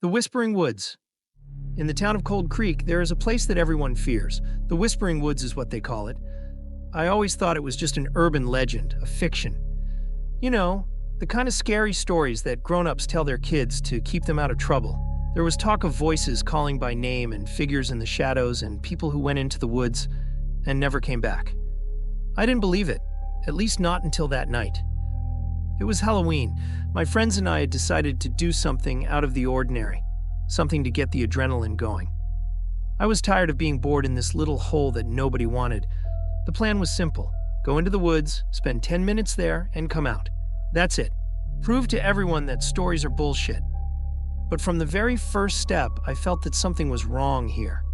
The Whispering Woods. In the town of Cold Creek, there is a place that everyone fears. The Whispering Woods is what they call it. I always thought it was just an urban legend, a fiction. You know, the kind of scary stories that grown-ups tell their kids to keep them out of trouble. There was talk of voices calling by name and figures in the shadows and people who went into the woods and never came back. I didn't believe it, at least not until that night. It was Halloween. My friends and I had decided to do something out of the ordinary, something to get the adrenaline going. I was tired of being bored in this little hole that nobody wanted. The plan was simple. Go into the woods, spend 10 minutes there, and come out. That's it. Prove to everyone that stories are bullshit. But from the very first step, I felt that something was wrong here.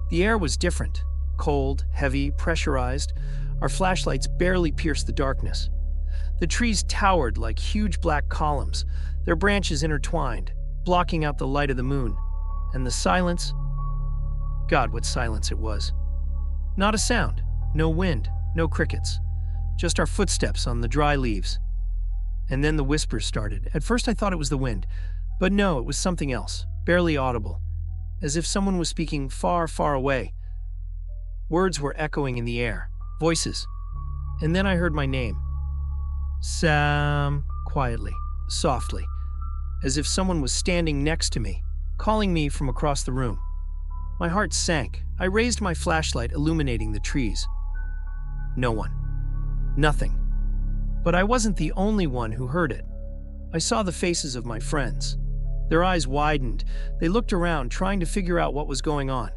The air was different. Cold, heavy, pressurized. Our flashlights barely pierced the darkness. The trees towered like huge black columns, their branches intertwined, blocking out the light of the moon. And the silence? God, what silence it was. Not a sound, no wind, no crickets. Just our footsteps on the dry leaves. And then the whispers started. At first I thought it was the wind, but no, it was something else, barely audible, as if someone was speaking far, far away. Words were echoing in the air, voices. And then I heard my name. Sam, quietly, softly, as if someone was standing next to me, calling me from across the room. My heart sank. I raised my flashlight, illuminating the trees. No one. Nothing. But I wasn't the only one who heard it. I saw the faces of my friends. Their eyes widened. They looked around, trying to figure out what was going on.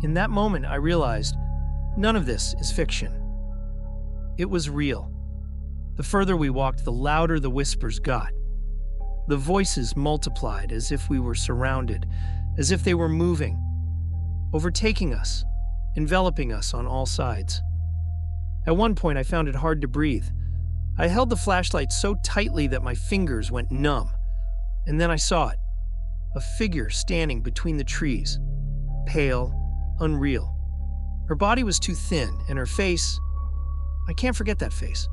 In that moment, I realized none of this is fiction. It was real. The further we walked, the louder the whispers got. The voices multiplied as if we were surrounded, as if they were moving, overtaking us, enveloping us on all sides. At one point, I found it hard to breathe. I held the flashlight so tightly that my fingers went numb. And then I saw it, a figure standing between the trees, pale, unreal. Her body was too thin, and her face, I can't forget that face.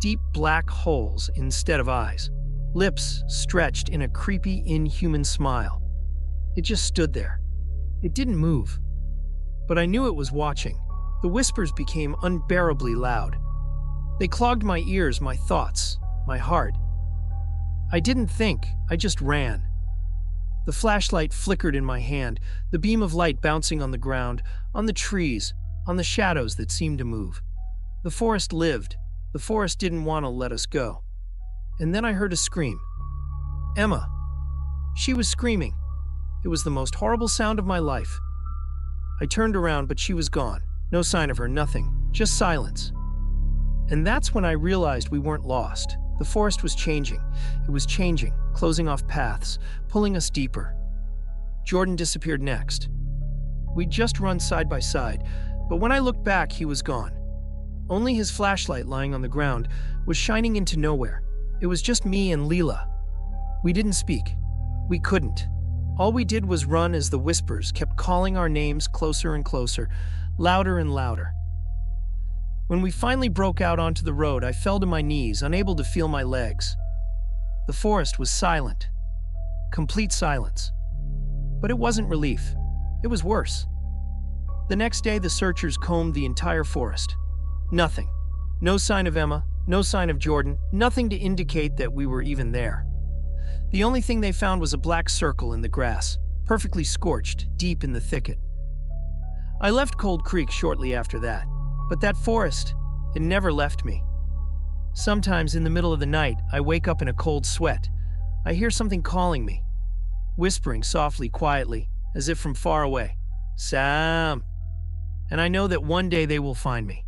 Deep black holes instead of eyes, lips stretched in a creepy, inhuman smile. It just stood there. It didn't move. But I knew it was watching. The whispers became unbearably loud. They clogged my ears, my thoughts, my heart. I didn't think, I just ran. The flashlight flickered in my hand, the beam of light bouncing on the ground, on the trees, on the shadows that seemed to move. The forest lived. The forest didn't want to let us go. And then I heard a scream. Emma. She was screaming. It was the most horrible sound of my life. I turned around, but she was gone. No sign of her, nothing. Just silence. And that's when I realized we weren't lost. The forest was changing. It was changing, closing off paths, pulling us deeper. Jordan disappeared next. We'd just run side by side, but when I looked back, he was gone. Only his flashlight lying on the ground was shining into nowhere. It was just me and Leela. We didn't speak. We couldn't. All we did was run as the whispers kept calling our names closer and closer, louder and louder. When we finally broke out onto the road, I fell to my knees, unable to feel my legs. The forest was silent. Complete silence. But it wasn't relief. It was worse. The next day, the searchers combed the entire forest. Nothing. No sign of Emma, no sign of Jordan, nothing to indicate that we were even there. The only thing they found was a black circle in the grass, perfectly scorched, deep in the thicket. I left Cold Creek shortly after that, but that forest, it never left me. Sometimes in the middle of the night, I wake up in a cold sweat. I hear something calling me, whispering softly, quietly, as if from far away, Sam. And I know that one day they will find me.